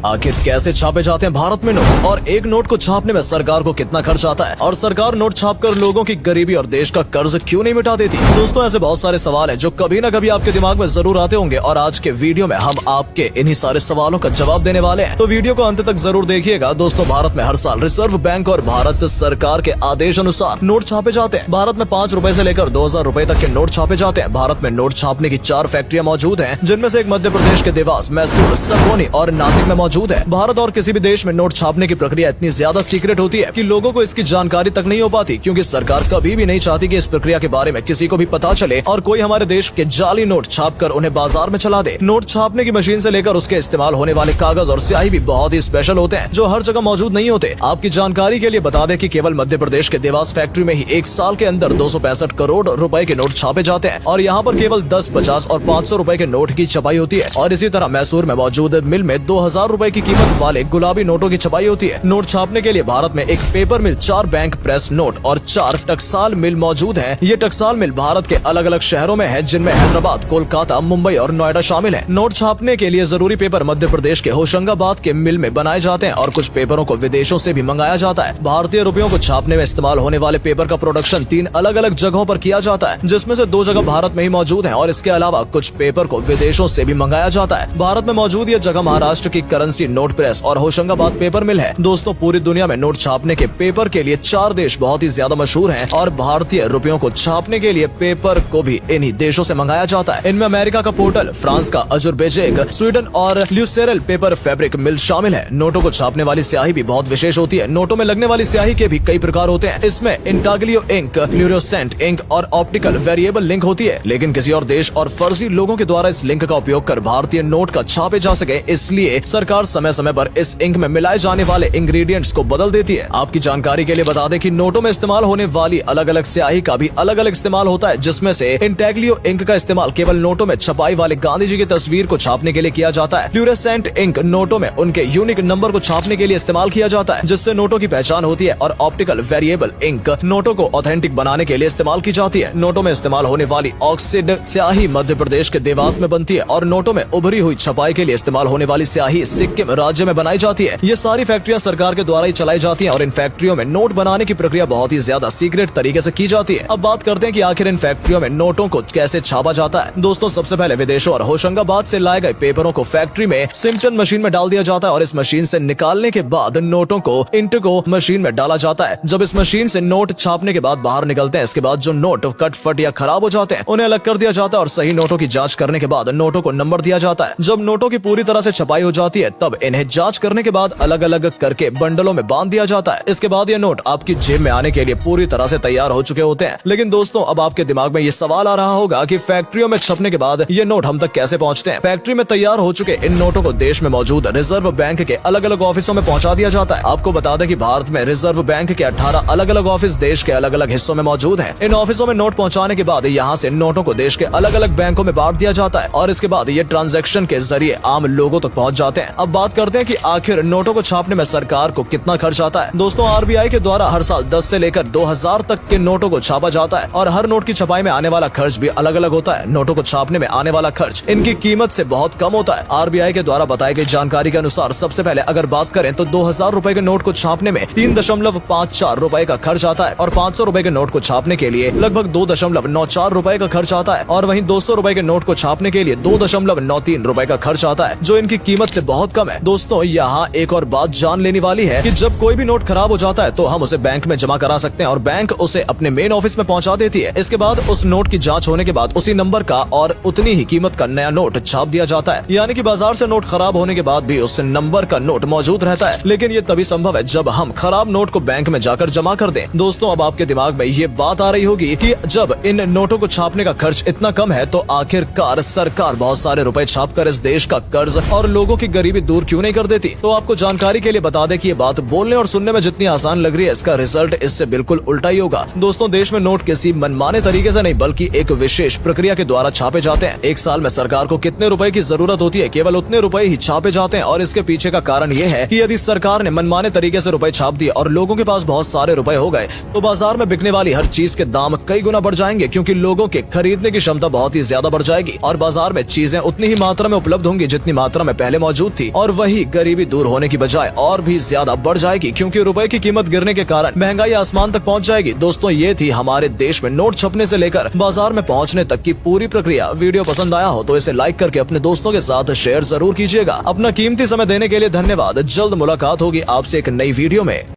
आखिर कैसे छापे जाते हैं भारत में नोट, और एक नोट को छापने में सरकार को कितना खर्च आता है, और सरकार नोट छापकर लोगों की गरीबी और देश का कर्ज क्यों नहीं मिटा देती। दोस्तों, ऐसे बहुत सारे सवाल हैं जो कभी न कभी आपके दिमाग में जरूर आते होंगे, और आज के वीडियो में हम आपके इन्हीं सारे सवालों का जवाब देने वाले हैं। तो वीडियो को अंत तक जरूर देखिएगा। दोस्तों, भारत में हर साल रिजर्व बैंक और भारत सरकार के आदेश अनुसार नोट छापे जाते हैं। भारत में 5 रुपए से लेकर 2000 रुपए तक के नोट छापे जाते हैं। भारत में नोट छापने की 4 फैक्ट्रियां मौजूद हैं, जिनमें से एक मध्य प्रदेश के देवास, मैसूर, सरगोनी और नासिक में मौजूद है। भारत और किसी भी देश में नोट छापने की प्रक्रिया इतनी ज्यादा सीक्रेट होती है कि लोगों को इसकी जानकारी तक नहीं हो पाती, क्योंकि सरकार कभी भी नहीं चाहती कि इस प्रक्रिया के बारे में किसी को भी पता चले और कोई हमारे देश के जाली नोट छापकर उन्हें बाजार में चला दे। नोट छापने की मशीन से लेकर उसके इस्तेमाल होने वाले कागज और स्याही भी बहुत ही स्पेशल होते हैं, जो हर जगह मौजूद नहीं होते। आपकी जानकारी के लिए बता दें कि केवल मध्य प्रदेश के देवास फैक्ट्री में ही एक साल के अंदर 265 करोड़ रुपए के नोट छापे जाते हैं, और यहाँ पर केवल 10, 50 और 500 रुपए के नोट की छपाई होती है। और इसी तरह मैसूर में मौजूद मिल में 2000 रुपए की कीमत वाले गुलाबी नोटों की छपाई होती है। नोट छापने के लिए भारत में एक पेपर मिल, 4 बैंक प्रेस नोट और 4 टकसाल मिल मौजूद हैं। ये टकसाल मिल भारत के अलग अलग शहरों में है, जिनमें हैदराबाद, कोलकाता, मुंबई और नोएडा शामिल है। नोट छापने के लिए जरूरी पेपर मध्य प्रदेश के होशंगाबाद के मिल में बनाए जाते हैं, और कुछ पेपरों को विदेशों से भी मंगाया जाता है। भारतीय रुपयों को छापने में इस्तेमाल होने वाले पेपर का प्रोडक्शन 3 अलग अलग जगहों पर किया जाता है, जिसमें से 2 जगह भारत में ही मौजूद है, और इसके अलावा कुछ पेपर को विदेशों से भी मंगाया जाता है। भारत में मौजूद ये जगह महाराष्ट्र की करेंसी नोट प्रेस और होशंगाबाद पेपर मिल है। दोस्तों, पूरी दुनिया में नोट छापने के पेपर के लिए 4 देश बहुत ही ज्यादा मशहूर हैं, और भारतीय रुपयों को छापने के लिए पेपर को भी इन्हीं देशों से मंगाया जाता है। इनमें अमेरिका का पोर्टल, फ्रांस का अजुरबेजेक, स्वीडन और ल्यूसेरल पेपर फैब्रिक मिल शामिल है। नोटों को छापने वाली स्याही भी बहुत विशेष होती है। नोटों में लगने वाली स्याही के भी कई प्रकार होते हैं। इसमें इंटाग्लियो इंक, फ्लोरोसेंट इंक और ऑप्टिकल वेरिएबल लिंक होती है, लेकिन किसी और देश और फर्जी लोगों के द्वारा इस लिंक का उपयोग कर भारतीय नोट का छापे जा सके, इसलिए सरकार समय समय पर इस इंक में मिलाए जाने वाले इंग्रेडिएंट्स को बदल देती है। आपकी जानकारी के लिए बता दें कि नोटों में इस्तेमाल होने वाली अलग अलग स्याही का भी अलग अलग इस्तेमाल होता है, जिसमें से इंटाग्लियो इंक का इस्तेमाल केवल नोटों में छपाई वाले गांधी जी की तस्वीर को छापने के लिए किया जाता है। फ्लोरोसेंट इंक नोटों में उनके यूनिक नंबर को छापने के लिए इस्तेमाल किया जाता है, जिससे नोटों की पहचान होती है। और ऑप्टिकल वेरिएबल इंक नोटों को ऑथेंटिक बनाने के लिए इस्तेमाल की जाती है। नोटों में इस्तेमाल होने वाली ऑक्सीड स्याही मध्य प्रदेश के देवास में बनती है, और नोटों में उभरी हुई छपाई के लिए इस्तेमाल होने वाली स्याही सिक्किम राज्य में बनाई जाती है। ये सारी फैक्ट्रियां सरकार के द्वारा ही चलाई जाती हैं, और इन फैक्ट्रियों में नोट बनाने की प्रक्रिया बहुत ही ज्यादा सीक्रेट तरीके से की जाती है। अब बात करते हैं कि आखिर इन फैक्ट्रियों में नोटों को कैसे छापा जाता है। दोस्तों, सबसे पहले विदेशों और होशंगाबाद से लाए गए पेपरों को फैक्ट्री में सिम्पटन मशीन में डाल दिया जाता है, और इस मशीन से निकालने के बाद नोटों को इंटिगो मशीन में डाला जाता है। जब इस मशीन से नोट छापने के बाद बाहर निकलते हैं, इसके बाद जो नोट कट फट या खराब हो जाते हैं, उन्हें अलग कर दिया जाता है, और सही नोटों की जांच करने के बाद नोटों को नंबर दिया जाता है। जब नोटों की पूरी तरह से छपाई हो जाती है, तब इन्हें जांच करने के बाद अलग अलग करके बंडलों में बांध दिया जाता है। इसके बाद ये नोट आपकी जेब में आने के लिए पूरी तरह से तैयार हो चुके होते हैं। लेकिन दोस्तों, अब आपके दिमाग में ये सवाल आ रहा होगा कि फैक्ट्रियों में छपने के बाद ये नोट हम तक कैसे पहुँचते हैं। फैक्ट्री में तैयार हो चुके इन नोटों को देश में मौजूद रिजर्व बैंक के अलग अलग ऑफिसों में पहुंचा दिया जाता है। आपको बता दें कि भारत में रिजर्व बैंक के 18 अलग अलग ऑफिस देश के अलग अलग हिस्सों में मौजूद हैं। इन ऑफिसों में नोट पहुंचाने के बाद यहाँ से नोटों को देश के अलग अलग बैंकों में बांट दिया जाता है, और इसके बाद ये ट्रांजैक्शन के जरिए आम लोगों तक पहुंच जाते हैं। अब बात करते हैं कि आखिर नोटों को छापने में सरकार को कितना खर्च आता है। दोस्तों, आरबीआई के द्वारा हर साल 10 से लेकर 2000 तक के नोटों को छापा जाता है, और हर नोट की छपाई में आने वाला खर्च भी अलग अलग होता है। नोटों को छापने में आने वाला खर्च इनकी कीमत से बहुत कम होता है। आरबीआई के द्वारा बताई गई जानकारी के अनुसार सबसे पहले अगर बात करें तो 2000 रुपए के नोट को छापने में 3.54 रुपए का खर्च आता है, और 500 रुपए के नोट को छापने के लिए लगभग 2.94 रुपए का खर्च आता है, और वहीं 200 रुपए के नोट को छापने के लिए 2.93 रुपए का खर्च आता है, जो इनकी कीमत से बहुत कम है। दोस्तों, यहाँ एक और बात जान लेने वाली है कि जब कोई भी नोट खराब हो जाता है तो हम उसे बैंक में जमा करा सकते हैं, और बैंक उसे अपने मेन ऑफिस में पहुंचा देती है। इसके बाद उस नोट की जांच होने के बाद उसी नंबर का और उतनी ही कीमत का नया नोट छाप दिया जाता है। यानी कि बाजार से नोट खराब होने के बाद भी उस नंबर का नोट मौजूद रहता है, लेकिन ये तभी संभव है जब हम खराब नोट को बैंक में जाकर जमा कर दें। दोस्तों, अब आपके दिमाग में ये बात आ रही होगी कि जब इन नोटों को छापने का खर्च इतना कम है, तो आखिरकार सरकार बहुत सारे रुपए छापकर इस देश का कर्ज और लोगों की गरीबी दूर क्यों नहीं कर देती। तो आपको जानकारी के लिए बता दें कि ये बात बोलने और सुनने में जितनी आसान लग रही है, इसका रिजल्ट इससे बिल्कुल उल्टा ही होगा। दोस्तों, देश में नोट किसी मनमाने तरीके से नहीं बल्कि एक विशेष प्रक्रिया के द्वारा छापे जाते हैं। एक साल में सरकार को कितने रुपए की जरूरत होती है, केवल उतने रुपए ही छापे जाते हैं, और इसके पीछे का कारण ये है कि यदि सरकार ने मनमाने तरीके से रुपए छाप दिए और लोगों के पास बहुत सारे रुपए हो गए, तो बाजार में बिकने वाली हर चीज के दाम कई गुना बढ़ जाएंगे, क्योंकि लोगों के खरीदने की क्षमता बहुत ही ज्यादा बढ़ जाएगी, और बाजार में चीजें उतनी ही मात्रा में उपलब्ध होंगी जितनी मात्रा में पहले मौजूद थी, और वही गरीबी दूर होने की बजाय और भी ज्यादा बढ़ जाएगी, क्योंकि रुपए की कीमत गिरने के कारण महंगाई आसमान तक पहुंच जाएगी। दोस्तों, ये थी हमारे देश में नोट छपने से लेकर बाजार में पहुंचने तक की पूरी प्रक्रिया। वीडियो पसंद आया हो तो इसे लाइक करके अपने दोस्तों के साथ शेयर जरूर कीजिएगा। अपना कीमती समय देने के लिए धन्यवाद। जल्द मुलाकात होगी आपसे एक नई वीडियो में।